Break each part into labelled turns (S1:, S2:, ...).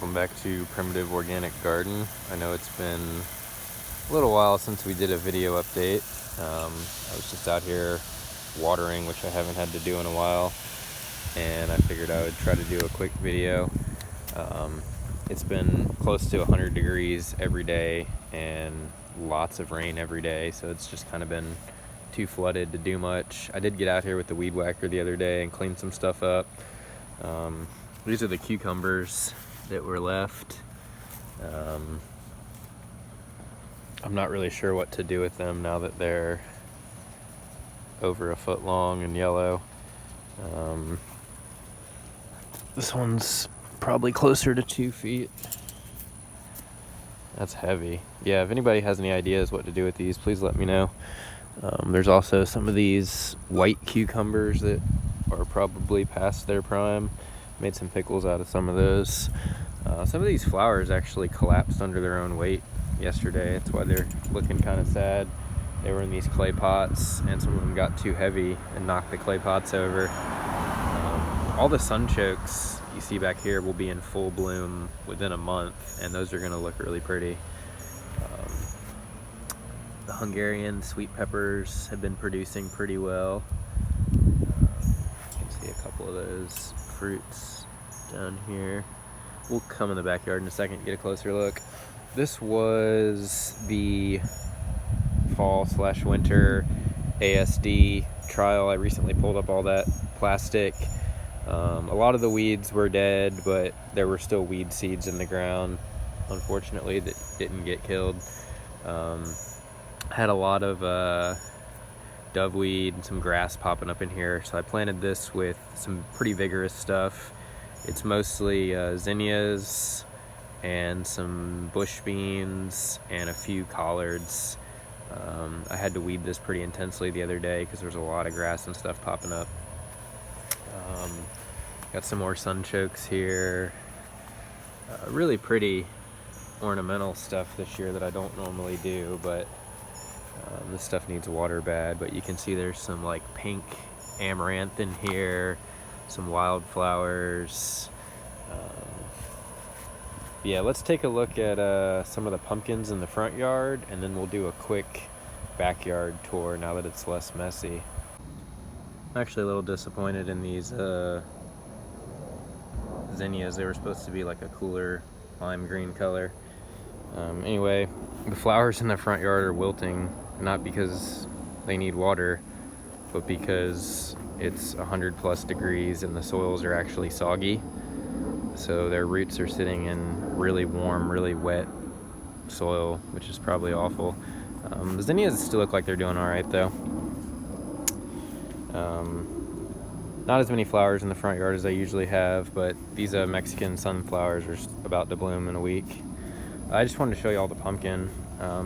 S1: Welcome back to Primitive Organic Garden. I know it's been a little while since we did a video update. I was just out here watering, which I haven't had to do in a while, and I figured I would try to do a quick video. It's been close to 100 degrees every day and lots of rain every day, so it's just kind of been too flooded to do much. I did get out here with the weed whacker the other day and clean some stuff up. These are the cucumbers that were left. I'm not really sure what to do with them now that they're over a foot long and yellow. This one's probably closer to 2 feet. That's heavy. Yeah, if anybody has any ideas what to do with these, please let me know. There's also some of these white cucumbers that are probably past their prime. Made some pickles out of some of those. Some of these flowers actually collapsed under their own weight yesterday. That's why they're looking kind of sad. They were in these clay pots, and some of them got too heavy and knocked the clay pots over. All the sunchokes you see back here will be in full bloom within a month, and those are going to look really pretty. The Hungarian sweet peppers have been producing pretty well. You can see a couple of those fruits down here. We'll come in the backyard in a second and get a closer look. This was the fall/winter ASD trial. I recently pulled up all that plastic. A lot of the weeds were dead, but there were still weed seeds in the ground, unfortunately, that didn't get killed. Had a lot of doveweed and some grass popping up in here, so I planted this with some pretty vigorous stuff. It's mostly zinnias and some bush beans and a few collards. I had to weed this pretty intensely the other day because there's a lot of grass and stuff popping up. Got some more sunchokes here. Really pretty ornamental stuff this year that I don't normally do, but this stuff needs water bad. But you can see there's some like pink amaranth in here, some wildflowers. Yeah, let's take a look at some of the pumpkins in the front yard, and then we'll do a quick backyard tour now that it's less messy. I'm actually a little disappointed in these zinnias. They were supposed to be like a cooler lime green color. Anyway, the flowers in the front yard are wilting, not because they need water, but because it's 100+ degrees and the soils are actually soggy. So their roots are sitting in really warm, really wet soil, which is probably awful. The zinnias still look like they're doing all right though. Not as many flowers in the front yard as I usually have, but these Mexican sunflowers are about to bloom in a week. I just wanted to show you all the pumpkin.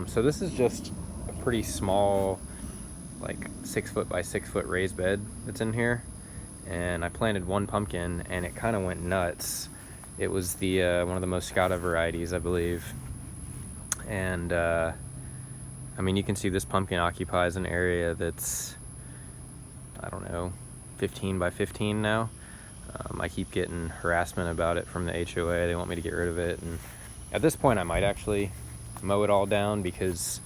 S1: So this is just a pretty small, like 6 foot by 6 foot raised bed that's in here. And I planted one pumpkin and it kind of went nuts. It was the one of the Moscata varieties, I believe. And I mean, you can see this pumpkin occupies an area that's, I don't know, 15 by 15 now. I keep getting harassment about it from the HOA. They want me to get rid of it, and at this point I might actually mow it all down because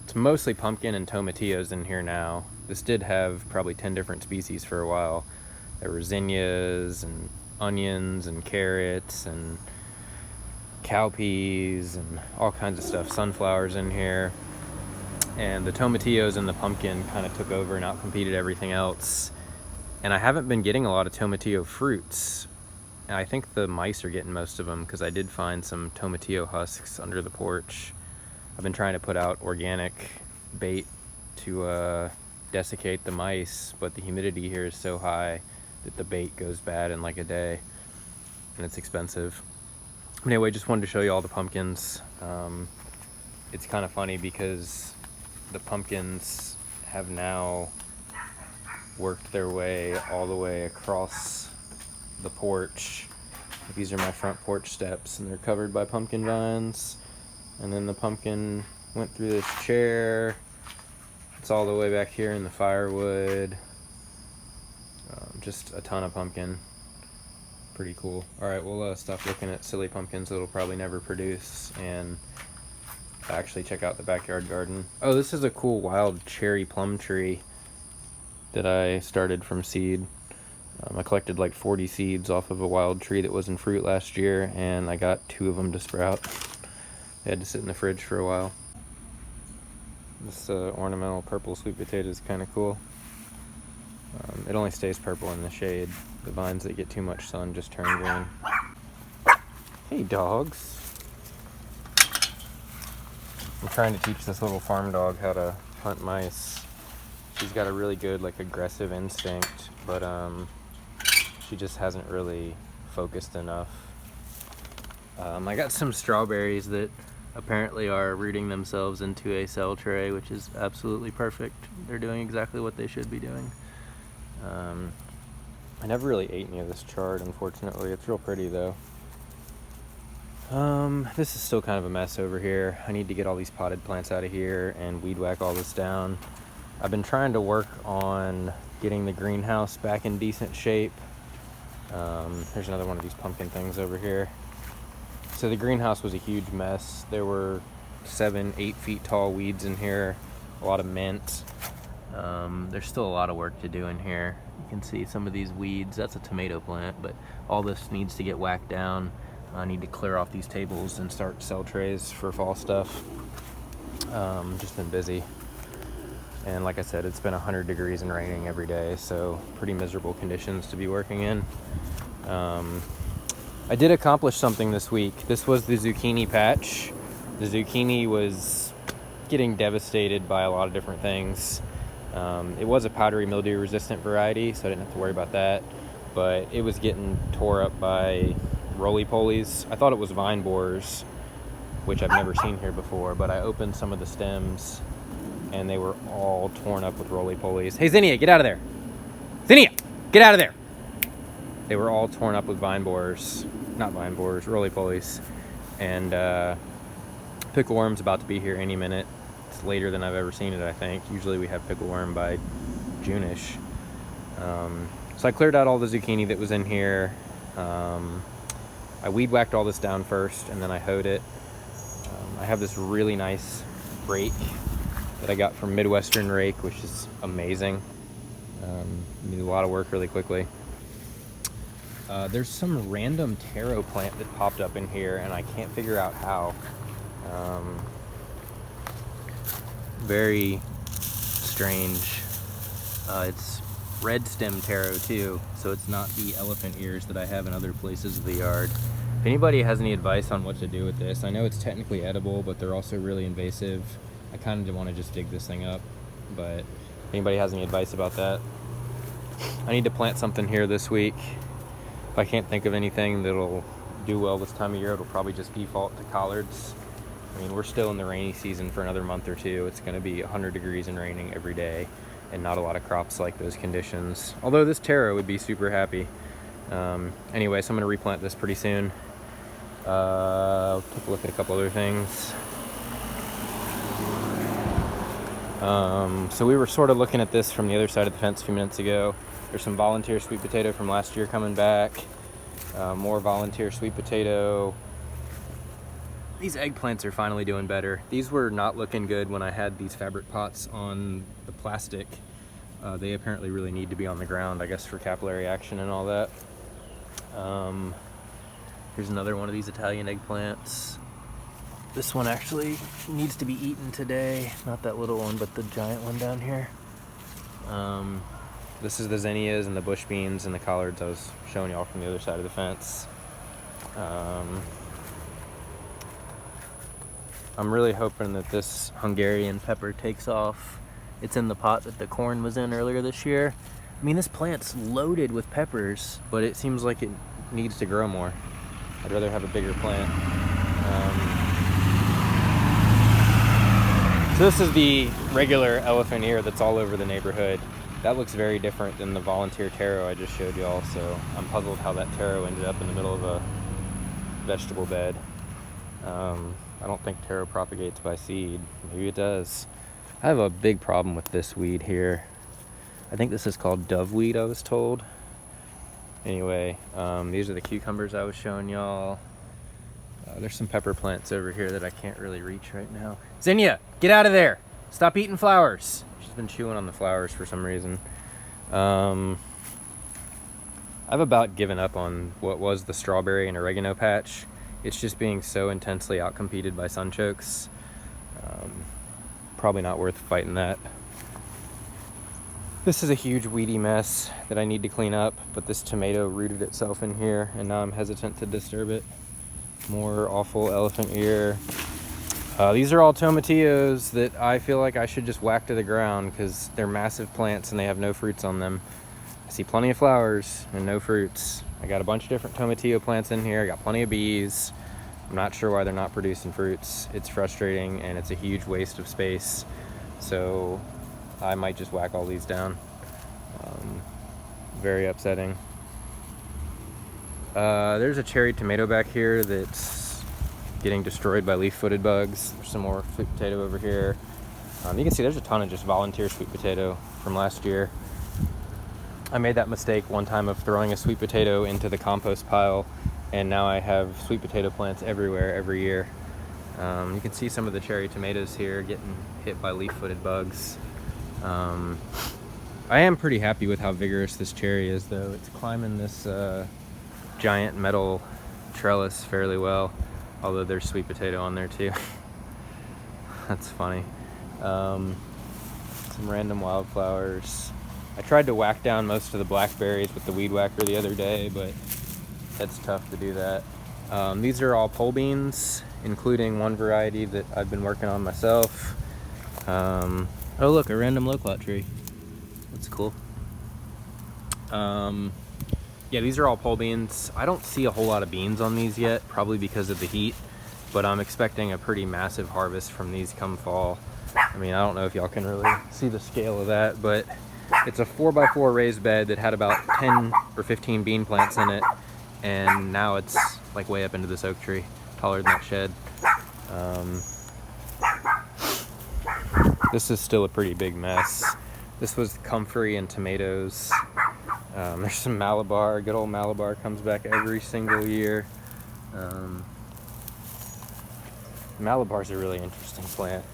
S1: it's mostly pumpkin and tomatillos in here now. This did have probably 10 different species for a while. There were zinnias and onions and carrots and cowpeas and all kinds of stuff, sunflowers in here. And the tomatillos and the pumpkin kind of took over and outcompeted everything else. And I haven't been getting a lot of tomatillo fruits. And I think the mice are getting most of them because I did find some tomatillo husks under the porch. I've been trying to put out organic bait to desiccate the mice, but the humidity here is so high that the bait goes bad in like a day, and it's expensive. Anyway, just wanted to show you all the pumpkins. It's kind of funny because the pumpkins have now worked their way all the way across the porch. These are my front porch steps, and they're covered by pumpkin vines. And then the pumpkin went through this chair. It's all the way back here in the firewood. Just a ton of pumpkin. Pretty cool. All right, we'll stop looking at silly pumpkins that'll probably never produce and actually check out the backyard garden. Oh, this is a cool wild cherry plum tree that I started from seed. I collected like 40 seeds off of a wild tree that was in fruit last year, and I got 2 of them to sprout. They had to sit in the fridge for a while. This ornamental purple sweet potato is kind of cool. It only stays purple in the shade. The vines that get too much sun just turn green. Hey, dogs. I'm trying to teach this little farm dog how to hunt mice. She's got a really good, like, aggressive instinct, but she just hasn't really focused enough. I got some strawberries that apparently are rooting themselves into a cell tray, which is absolutely perfect. They're doing exactly what they should be doing. I never really ate any of this chard, unfortunately. It's real pretty, though. This is still kind of a mess over here. I need to get all these potted plants out of here and weed whack all this down. I've been trying to work on getting the greenhouse back in decent shape. There's another one of these pumpkin things over here. So the greenhouse was a huge mess. There were 7-8 feet tall weeds in here, a lot of mint. There's still a lot of work to do in here. You can see some of these weeds. That's a tomato plant, but all this needs to get whacked down. I need to clear off these tables and start cell trays for fall stuff. Just been busy. And like I said, it's been 100 degrees and raining every day, so pretty miserable conditions to be working in. I did accomplish something this week. This was the Zucchini Patch. The zucchini was getting devastated by a lot of different things. It was a powdery mildew resistant variety, so I didn't have to worry about that, but it was getting tore up by roly-polies. I thought it was vine borers, which I've never seen here before, but I opened some of the stems and they were all torn up with roly-polies. Hey, Zinnia, get out of there. Zinnia, get out of there. They were all torn up with vine borers. Not vine borers, roly-polies. And pickleworm's about to be here any minute. It's later than I've ever seen it, I think. Usually we have pickleworm by June-ish. So I cleared out all the zucchini that was in here. I weed whacked all this down first, and then I hoed it. I have this really nice rake that I got from Midwestern Rake, which is amazing. Need a lot of work really quickly. There's some random taro plant that popped up in here, and I can't figure out how. Very strange. It's red stem taro too, so it's not the elephant ears that I have in other places of the yard. If anybody has any advice on what to do with this, I know it's technically edible, but they're also really invasive. I kind of want to just dig this thing up, but if anybody has any advice about that, I need to plant something here this week. If I can't think of anything that'll do well this time of year, it'll probably just default to collards. I mean, we're still in the rainy season for another month or two. It's going to be 100 degrees and raining every day, and not a lot of crops like those conditions. Although this taro would be super happy. Anyway, so I'm going to replant this pretty soon. I'll take a look at a couple other things. So we were sort of looking at this from the other side of the fence a few minutes ago. There's some volunteer sweet potato from last year coming back. More volunteer sweet potato. These eggplants are finally doing better. These were not looking good when I had these fabric pots on the plastic. They apparently really need to be on the ground, I guess, for capillary action and all that. Here's another one of these Italian eggplants. This one actually needs to be eaten today. Not that little one, but the giant one down here. This is the zinnias and the bush beans and the collards I was showing y'all from the other side of the fence. I'm really hoping that this Hungarian pepper takes off. It's in the pot that the corn was in earlier this year. I mean, this plant's loaded with peppers, but it seems like it needs to grow more. I'd rather have a bigger plant. So this is the regular elephant ear that's all over the neighborhood. That looks very different than the volunteer taro I just showed y'all, so I'm puzzled how that taro ended up in the middle of a vegetable bed. I don't think taro propagates by seed. Maybe it does. I have a big problem with this weed here. I think this is called doveweed, I was told. Anyway, these are the cucumbers I was showing y'all. There's some pepper plants over here that I can't really reach right now. Zinnia, get out of there! Stop eating flowers! She's been chewing on the flowers for some reason. I've about given up on what was the strawberry and oregano patch. It's just being so intensely outcompeted by sunchokes. Probably not worth fighting that. This is a huge weedy mess that I need to clean up, but this tomato rooted itself in here and now I'm hesitant to disturb it. More awful elephant ear. These are all tomatillos that I feel like I should just whack to the ground because they're massive plants and they have no fruits on them. I see plenty of flowers and no fruits. I got a bunch of different tomatillo plants in here. I got plenty of bees. I'm not sure why they're not producing fruits. It's frustrating and it's a huge waste of space. So I might just whack all these down. Very upsetting. There's a cherry tomato back here that's getting destroyed by leaf-footed bugs. There's some more sweet potato over here. You can see there's a ton of just volunteer sweet potato from last year. I made that mistake one time of throwing a sweet potato into the compost pile, and now I have sweet potato plants everywhere every year. You can see some of the cherry tomatoes here getting hit by leaf-footed bugs. I am pretty happy with how vigorous this cherry is, though. It's climbing this giant metal trellis fairly well, although there's sweet potato on there too. That's funny. Some random wildflowers. I tried to whack down most of the blackberries with the weed whacker the other day, but it's tough to do that. These are all pole beans, including one variety that I've been working on myself. Oh look, a random loquat tree. That's cool. Yeah, these are all pole beans. I don't see a whole lot of beans on these yet, probably because of the heat, but I'm expecting a pretty massive harvest from these come fall. I mean, I don't know if y'all can really see the scale of that, but it's a 4x4 raised bed that had about 10 or 15 bean plants in it, and now it's like way up into this oak tree, taller than that shed. This is still a pretty big mess. This was comfrey and tomatoes. There's some Malabar. Good old Malabar comes back every single year. Malabar's a really interesting plant.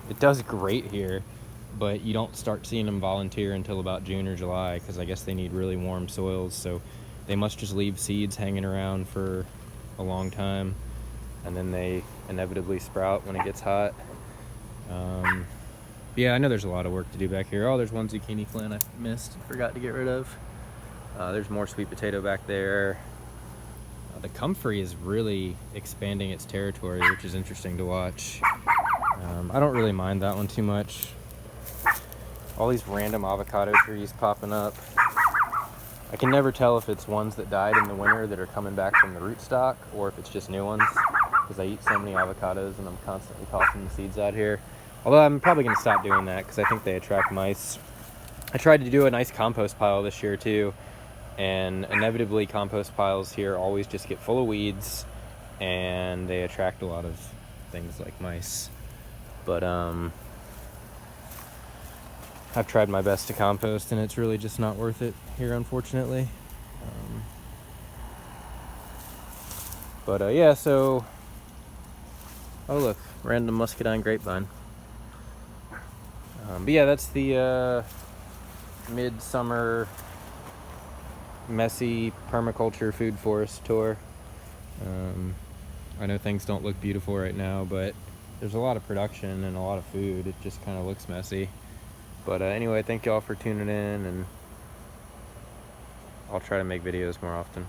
S1: It does great here, but you don't start seeing them volunteer until about June or July, because I guess they need really warm soils, so they must just leave seeds hanging around for a long time, and then they inevitably sprout when it gets hot. Yeah, I know there's a lot of work to do back here. Oh, there's one zucchini plant I missed, forgot to get rid of. There's more sweet potato back there. The comfrey is really expanding its territory, which is interesting to watch. I don't really mind that one too much. All these random avocado trees popping up. I can never tell if it's ones that died in the winter that are coming back from the rootstock, or if it's just new ones, because I eat so many avocados and I'm constantly tossing the seeds out here. Although I'm probably going to stop doing that because I think they attract mice. I tried to do a nice compost pile this year too, and inevitably compost piles here always just get full of weeds and they attract a lot of things like mice. But I've tried my best to compost and it's really just not worth it here, unfortunately. Yeah, so oh look, random muscadine grapevine. But yeah, that's the midsummer messy permaculture food forest tour. I know things don't look beautiful right now, but there's a lot of production and a lot of food. It just kind of looks messy. But anyway, thank y'all for tuning in, and I'll try to make videos more often.